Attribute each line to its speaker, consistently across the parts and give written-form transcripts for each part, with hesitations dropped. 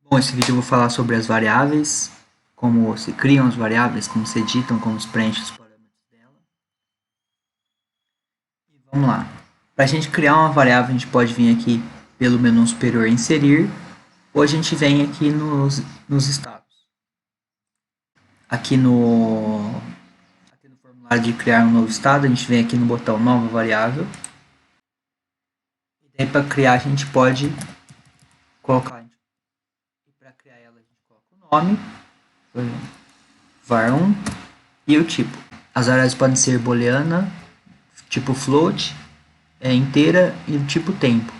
Speaker 1: Bom, esse vídeo eu vou falar sobre as variáveis, como se criam as variáveis, como se editam, como se preenche os parâmetros dela. E vamos lá. Para a gente criar uma variável, a gente pode vir aqui pelo menu superior inserir, ou a gente vem aqui nos estados. Aqui no formulário de criar um novo estado, a gente vem aqui no botão nova variável. E daí para criar a gente pode colocar, para criar ela a gente coloca o nome, por exemplo, var1 e o tipo. As variáveis podem ser booleana, tipo float, inteira e tipo tempo.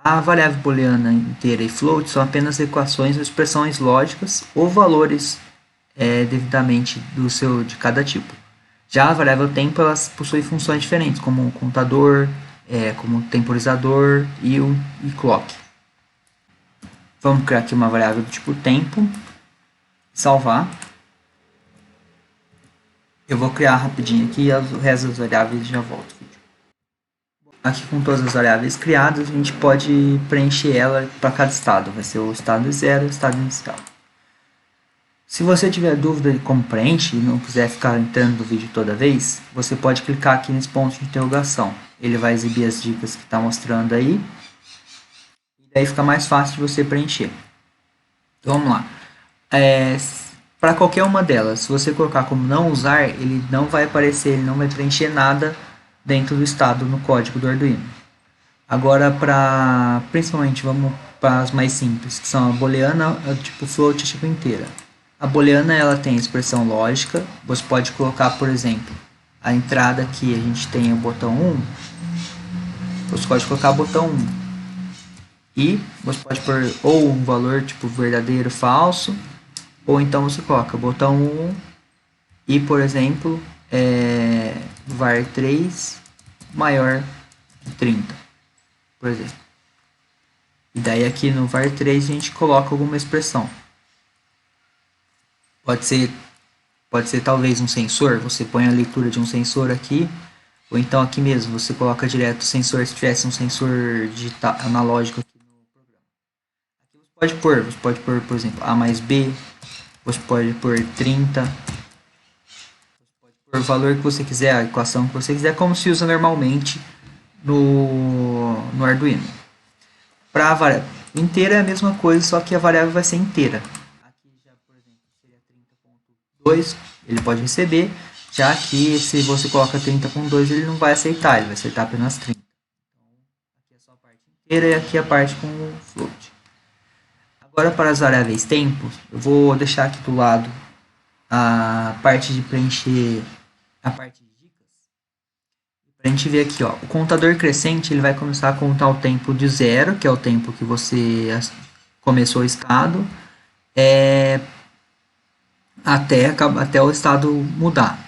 Speaker 1: A variável booleana inteira e float são apenas equações ou expressões lógicas ou valores devidamente de cada tipo. Já a variável tempo elas possuem funções diferentes, como contador, como temporizador e clock. Vamos criar aqui uma variável do tipo tempo, salvar. Eu vou criar rapidinho aqui e o resto das variáveis já volto. Aqui com todas as variáveis criadas, a gente pode preencher ela para cada estado. Vai ser o estado 0 e o estado inicial. Se você tiver dúvida de como preenche e não quiser ficar entrando no vídeo toda vez, você pode clicar aqui nesse ponto de interrogação. Ele vai exibir as dicas que está mostrando aí. E daí fica mais fácil de você preencher. Então vamos lá. Para qualquer uma delas, se você colocar como não usar, ele não vai aparecer, ele não vai preencher nada dentro do estado no código do Arduino. Agora, principalmente, vamos para as mais simples, que são a booleana, tipo float, tipo inteira. A booleana ela tem expressão lógica, você pode colocar, por exemplo, a entrada aqui, a gente tem o botão 1, você pode colocar o botão 1. E você pode pôr ou um valor tipo verdadeiro, falso, ou então você coloca botão 1 e, por exemplo, var3 maior que 30, por exemplo. E daí aqui no var3 a gente coloca alguma expressão. Pode ser talvez um sensor, você põe a leitura de um sensor aqui, ou então aqui mesmo você coloca direto o sensor se tivesse um sensor digital, analógico aqui no programa. Aqui você pode pôr, por exemplo, A mais B, você pode pôr 30, por valor que você quiser, a equação que você quiser, como se usa normalmente no Arduino. Para a variável inteira é a mesma coisa, só que a variável vai ser inteira. Aqui já, por exemplo, seria 30.2, ele pode receber, já que se você coloca 30.2 ele não vai aceitar, ele vai aceitar apenas 30. Então, aqui é só a parte inteira e aqui a parte com o float. Agora para as variáveis tempo, eu vou deixar aqui do lado a parte de preencher a parte de dicas. Para a gente ver aqui, ó, o contador crescente ele vai começar a contar o tempo de 0, que é o tempo que você começou o estado, até o estado mudar.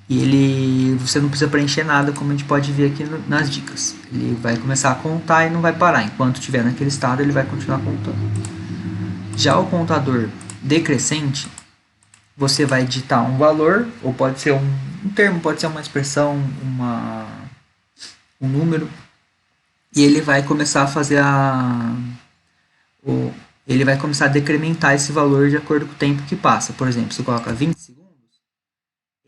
Speaker 1: E você não precisa preencher nada, como a gente pode ver aqui nas dicas. Ele vai começar a contar e não vai parar. Enquanto estiver naquele estado, ele vai continuar contando. Já o contador decrescente, você vai digitar um valor, ou pode ser um termo, pode ser uma expressão, um número, e ele vai começar a fazer ele vai começar a decrementar esse valor de acordo com o tempo que passa. Por exemplo, se você coloca 20 segundos,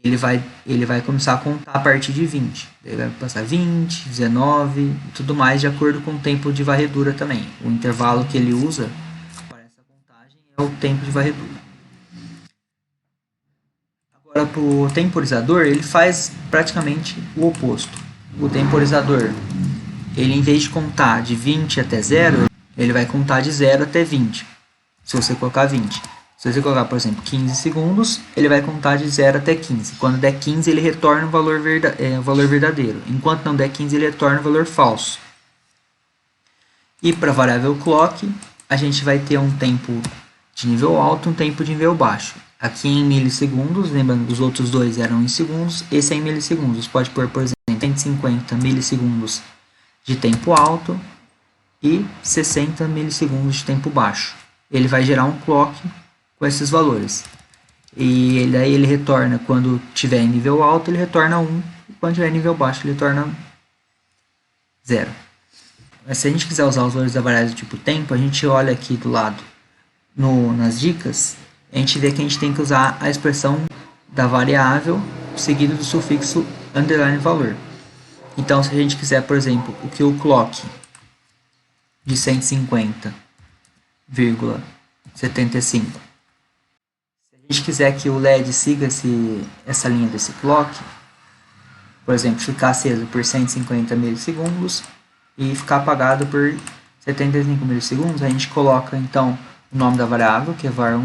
Speaker 1: ele vai começar a contar a partir de 20. Ele vai passar 20, 19 e tudo mais de acordo com o tempo de varredura também. O intervalo que ele usa para essa contagem é o tempo de varredura. Agora, para o temporizador, ele faz praticamente o oposto. O temporizador, ele em vez de contar de 20 até 0, ele vai contar de 0 até 20, se você colocar 20. Se você colocar, por exemplo, 15 segundos, ele vai contar de 0 até 15. Quando der 15, ele retorna o valor verdadeiro. Enquanto não der 15, ele retorna o valor falso. E para a variável clock, a gente vai ter um tempo de nível alto e um tempo de nível baixo. Aqui em milissegundos, lembrando que os outros dois eram em segundos, esse é em milissegundos. Você pode pôr, por exemplo, 150 milissegundos de tempo alto e 60 milissegundos de tempo baixo. Ele vai gerar um clock com esses valores. E daí ele retorna, quando tiver em nível alto, ele retorna 1, e quando tiver em nível baixo, ele retorna 0. Mas se a gente quiser usar os valores da variável do tipo tempo, a gente olha aqui do lado nas dicas, a gente vê que a gente tem que usar a expressão da variável seguido do sufixo underline valor. Então, se a gente quiser, por exemplo, o que o clock de 150,75, se a gente quiser que o LED siga essa linha desse clock, por exemplo, ficar aceso por 150 milissegundos e ficar apagado por 75 milissegundos, a gente coloca então o nome da variável, que é var1,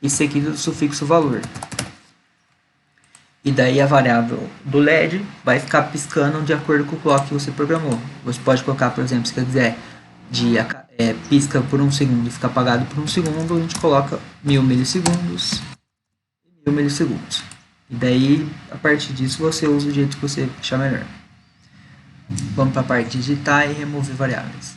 Speaker 1: e seguido do sufixo valor. E daí a variável do LED vai ficar piscando de acordo com o clock que você programou. Você pode colocar, por exemplo, se você quiser pisca por 1 segundo e fica apagado por 1 segundo, a gente coloca 1000 milissegundos e 1000 milissegundos. E daí, a partir disso, você usa do jeito que você achar melhor. Vamos para a parte de digitar e remover variáveis.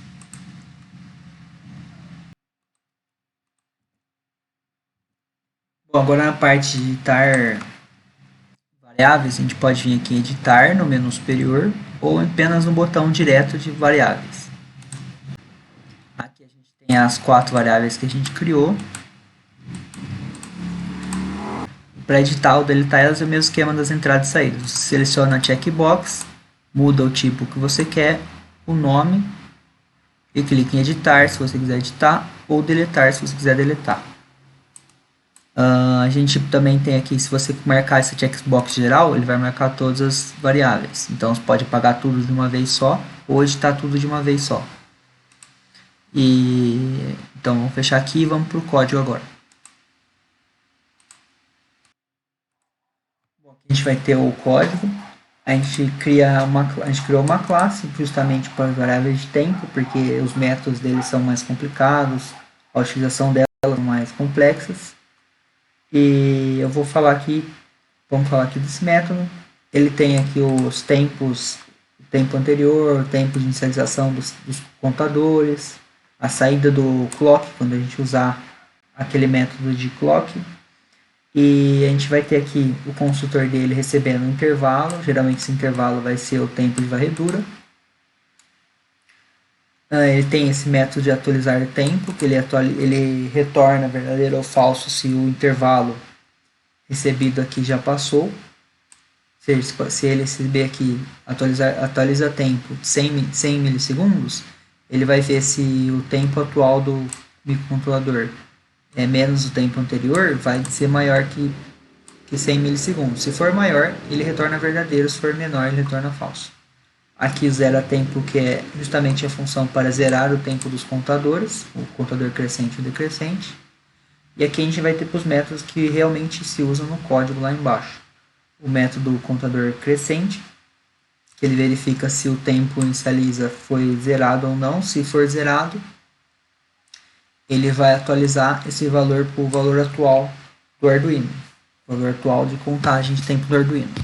Speaker 1: Bom, agora na parte de digitar variáveis, a gente pode vir aqui em editar no menu superior ou apenas no botão direto de variáveis. Aqui a gente tem as 4 variáveis que a gente criou. Para editar ou deletar elas é o mesmo esquema das entradas e saídas. Você seleciona a checkbox, muda o tipo que você quer, o nome e clica em editar se você quiser editar ou deletar se você quiser deletar. A gente também tem aqui, se você marcar essa checkbox geral, ele vai marcar todas as variáveis. Então você pode apagar tudo de uma vez só ou editar tudo de uma vez só. Então vamos fechar aqui e vamos para o código agora. Bom, aqui a gente vai ter o código. A gente criou uma classe justamente para as variáveis de tempo, porque os métodos deles são mais complicados, a utilização delas são mais complexas. E eu vamos falar aqui desse método. Ele tem aqui os tempos, o tempo anterior, o tempo de inicialização dos contadores, a saída do clock, quando a gente usar aquele método de clock. E a gente vai ter aqui o construtor dele recebendo um intervalo, geralmente esse intervalo vai ser o tempo de varredura. Ele tem esse método de atualizar o tempo, que ele retorna verdadeiro ou falso se o intervalo recebido aqui já passou. Ou seja, se ele receber aqui atualiza tempo de 100 milissegundos, ele vai ver se o tempo atual do microcontrolador é menos o tempo anterior, vai ser maior que 100 milissegundos. Se for maior, ele retorna verdadeiro, se for menor, ele retorna falso. Aqui zera tempo, que é justamente a função para zerar o tempo dos contadores, o contador crescente e o decrescente. E aqui a gente vai ter para os métodos que realmente se usam no código lá embaixo. O método contador crescente, que ele verifica se o tempo inicializa foi zerado ou não. Se for zerado, ele vai atualizar esse valor para o valor atual do Arduino, valor atual de contagem de tempo do Arduino.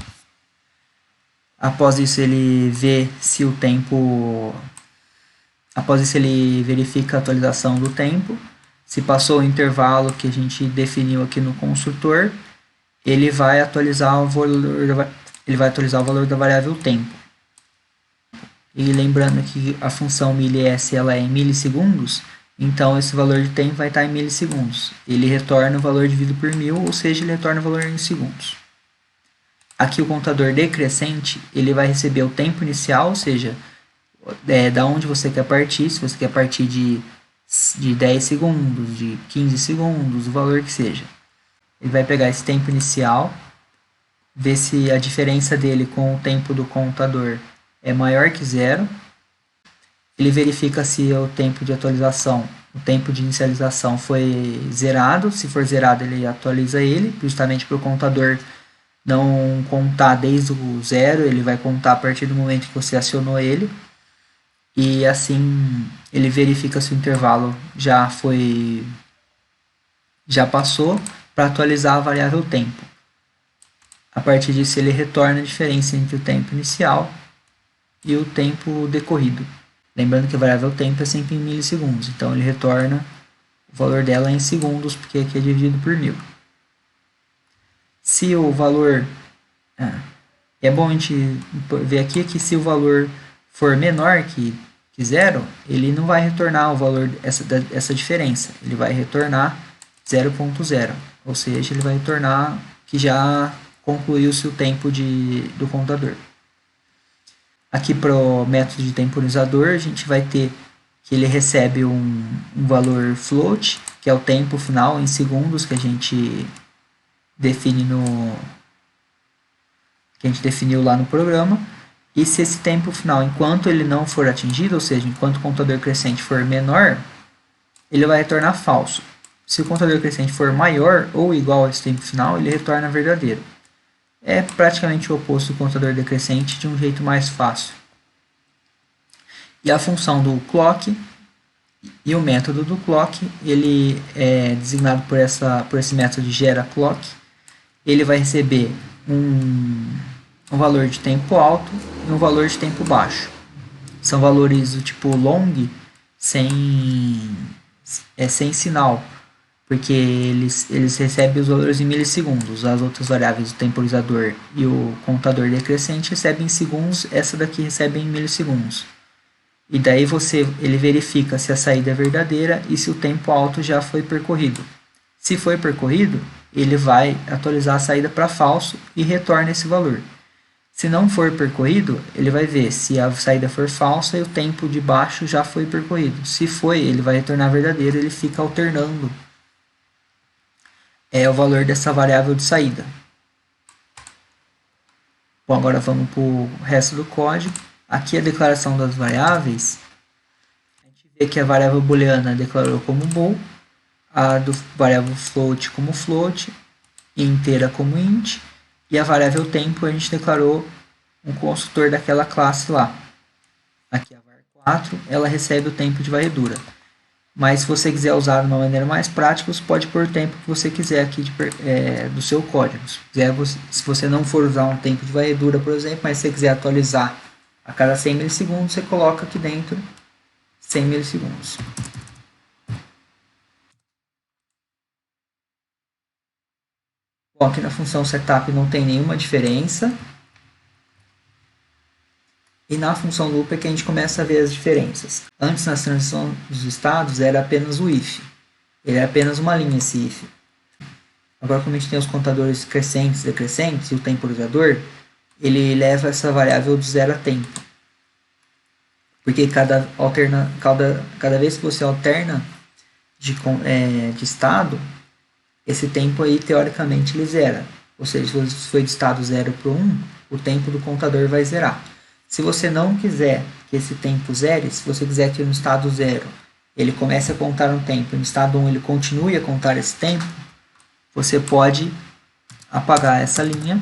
Speaker 1: Após isso ele vê se o tempo, após isso ele verifica a atualização do tempo. Se passou o intervalo que a gente definiu aqui no construtor, ele vai atualizar o valor da variável tempo. E lembrando que a função mils ela é em milissegundos, então esse valor de tempo vai estar em milissegundos. Ele retorna o valor dividido por 1000, ou seja, ele retorna o valor em segundos. Aqui o contador decrescente, ele vai receber o tempo inicial, ou seja, da onde você quer partir, se você quer partir de 10 segundos, de 15 segundos, o valor que seja. Ele vai pegar esse tempo inicial, ver se a diferença dele com o tempo do contador é maior que zero. Ele verifica se o tempo de atualização, o tempo de inicialização foi zerado. Se for zerado, ele atualiza ele, justamente para o contador não contar desde o zero, ele vai contar a partir do momento que você acionou ele. E assim ele verifica se o intervalo já passou para atualizar a variável tempo. A partir disso ele retorna a diferença entre o tempo inicial e o tempo decorrido. Lembrando que a variável tempo é sempre em milissegundos, então ele retorna o valor dela em segundos, porque aqui é dividido por 1000. Se o valor... é bom a gente ver aqui que se o valor for menor que de 0, ele não vai retornar o valor essa diferença. Ele vai retornar 0.0, ou seja, ele vai retornar que já concluiu-se o tempo do contador. Aqui para o método de temporizador, a gente vai ter que ele recebe um valor float, que é o tempo final em segundos que a gente define que a gente definiu lá no programa. E se esse tempo final, enquanto ele não for atingido, ou seja, enquanto o contador crescente for menor, ele vai retornar falso. Se o contador crescente for maior ou igual a esse tempo final, ele retorna verdadeiro. É praticamente o oposto do contador decrescente de um jeito mais fácil. E a função do clock e o método do clock, ele é designado por esse método de geraClock. Ele vai receber um valor de tempo alto e um valor de tempo baixo. São valores do tipo long sem sinal, porque eles recebem os valores em milissegundos. As outras variáveis, o temporizador e o contador decrescente, recebem em segundos, essa daqui recebe em milissegundos. E daí ele verifica se a saída é verdadeira e se o tempo alto já foi percorrido. Se foi percorrido, ele vai atualizar a saída para falso e retorna esse valor. Se não for percorrido, ele vai ver se a saída for falsa e o tempo de baixo já foi percorrido. Se foi, ele vai retornar verdadeiro, ele fica alternando o valor dessa variável de saída. Bom, agora vamos para o resto do código. Aqui a declaração das variáveis. A gente vê que a variável booleana declarou como bool, a do variável float como float, inteira como int, e a variável tempo a gente declarou um construtor daquela classe lá. Aqui a var4, ela recebe o tempo de varredura. Mas se você quiser usar de uma maneira mais prática, você pode pôr o tempo que você quiser aqui do seu código. Se você não for usar um tempo de varredura, por exemplo, mas se você quiser atualizar a cada 100 milissegundos, você coloca aqui dentro 100 milissegundos. Bom, aqui na função setup não tem nenhuma diferença. E na função loop é que a gente começa a ver as diferenças. Antes, nas transições dos estados, era apenas o if. Ele era apenas uma linha, esse if. Agora, como a gente tem os contadores crescentes e decrescentes, e o temporizador, ele leva essa variável de 0 a tempo. Porque cada vez que você alterna de estado, esse tempo aí, teoricamente, ele zera. Ou seja, se você foi de estado 0 para 1, o tempo do contador vai zerar. Se você não quiser que esse tempo zere, se você quiser que no estado 0 ele comece a contar um tempo, e no estado 1 ele continue a contar esse tempo, você pode apagar essa linha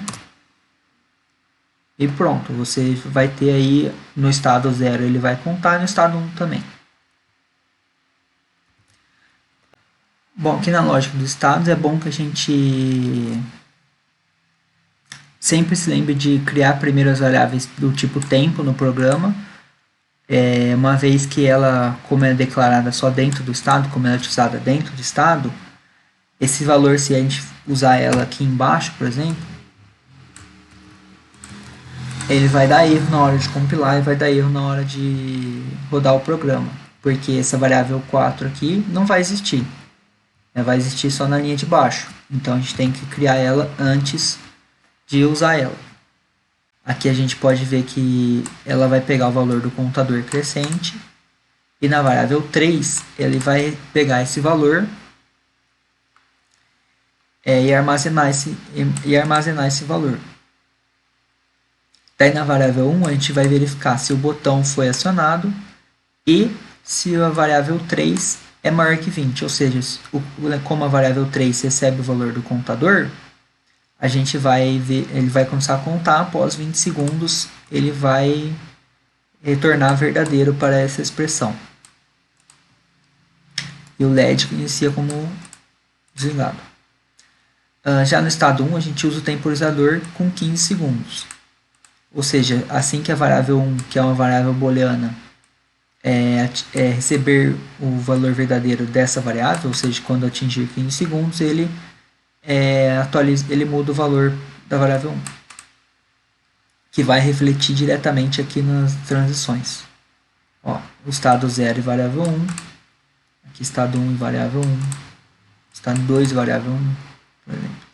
Speaker 1: e pronto, você vai ter aí no estado 0 ele vai contar e no estado 1 também. Bom, aqui na lógica dos estados é bom que a gente sempre se lembre de criar primeiro as variáveis do tipo tempo no programa, uma vez que ela, como é declarada só dentro do estado, como ela é utilizada dentro do estado, esse valor, se a gente usar ela aqui embaixo, por exemplo, ele vai dar erro na hora de compilar e vai dar erro na hora de rodar o programa, porque essa variável 4 aqui não vai existir, vai existir só na linha de baixo, então a gente tem que criar ela antes de usar ela. Aqui a gente pode ver que ela vai pegar o valor do contador crescente e na variável 3 ele vai pegar esse valor e armazenar esse valor. Daí na variável 1 a gente vai verificar se o botão foi acionado e se a variável 3 é maior que 20, ou seja, como a variável 3 recebe o valor do contador, a gente vai ver, ele vai começar a contar, após 20 segundos ele vai retornar verdadeiro para essa expressão. E o LED inicia como desligado. Já no estado 1 a gente usa o temporizador com 15 segundos. Ou seja, assim que a variável 1, que é uma variável booleana, receber o valor verdadeiro dessa variável, ou seja, quando atingir 15 segundos, ele muda o valor da variável 1, que vai refletir diretamente aqui nas transições. Ó, o estado 0 e variável 1. Aqui estado 1 e variável 1. Estado 2 e variável 1, por exemplo.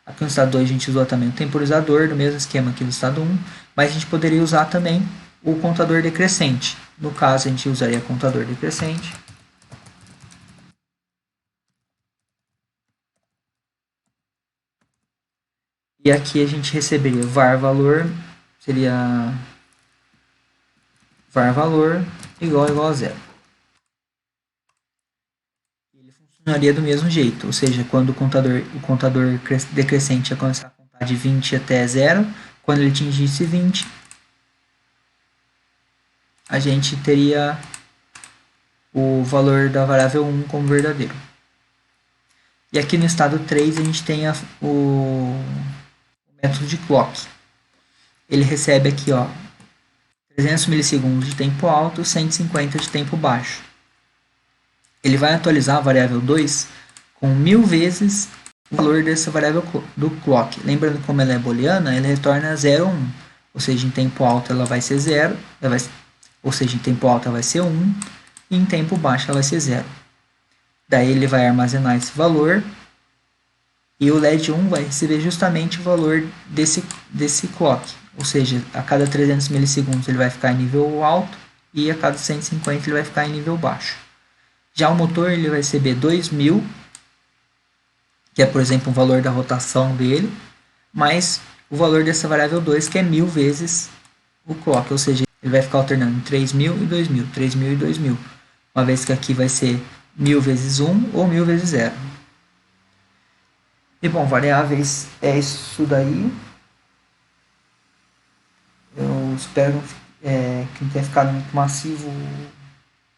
Speaker 1: Aqui no estado 2 a gente usou também o temporizador, do mesmo esquema aqui no estado 1, mas a gente poderia usar também o contador decrescente. No caso, a gente usaria contador decrescente. E aqui a gente receberia var valor, seria var valor igual a zero. Ele funcionaria do mesmo jeito, ou seja, quando o contador decrescente ia começar a contar de 20 até 0, quando ele atingisse 20, a gente teria o valor da variável 1 como verdadeiro. E aqui no estado 3 a gente tem o método de clock. Ele recebe aqui 300 milissegundos de tempo alto, 150 de tempo baixo. Ele vai atualizar a variável 2 com 1000 vezes o valor dessa variável do clock. Lembrando que como ela é booleana, ela retorna 0 ou 1. Ou seja, em tempo alto ela vai ser 0, ou seja, em tempo alto ela vai ser 1, e em tempo baixo ela vai ser 0. Daí ele vai armazenar esse valor, e o LED 1 vai receber justamente o valor desse clock. Ou seja, a cada 300 milissegundos ele vai ficar em nível alto, e a cada 150 ele vai ficar em nível baixo. Já o motor ele vai receber 2000, que é, por exemplo, o valor da rotação dele, mais o valor dessa variável 2, que é 1000 vezes o clock, ou seja, ele vai ficar alternando em 3000 e 2000, 3000 e 2000, uma vez que aqui vai ser 1000 vezes 1 ou 1000 vezes 0. E bom, variáveis é isso daí. Eu espero que não tenha ficado muito massivo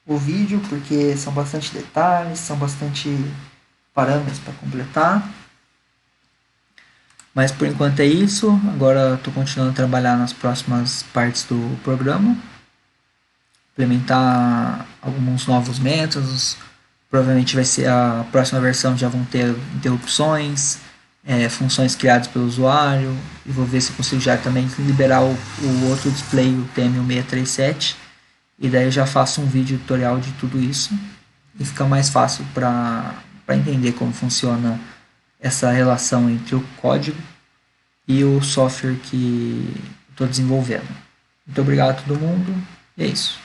Speaker 1: o vídeo, porque são bastante detalhes, são bastante parâmetros para completar. Mas por enquanto é isso. Agora estou continuando a trabalhar nas próximas partes do programa, implementar alguns novos métodos. Provavelmente vai ser a próxima versão, já vão ter interrupções, funções criadas pelo usuário, e vou ver se eu consigo já também liberar o outro display, o TM1637, e daí eu já faço um vídeo tutorial de tudo isso, e fica mais fácil para entender como funciona essa relação entre o código e o software que estou desenvolvendo. Muito obrigado a todo mundo, e é isso.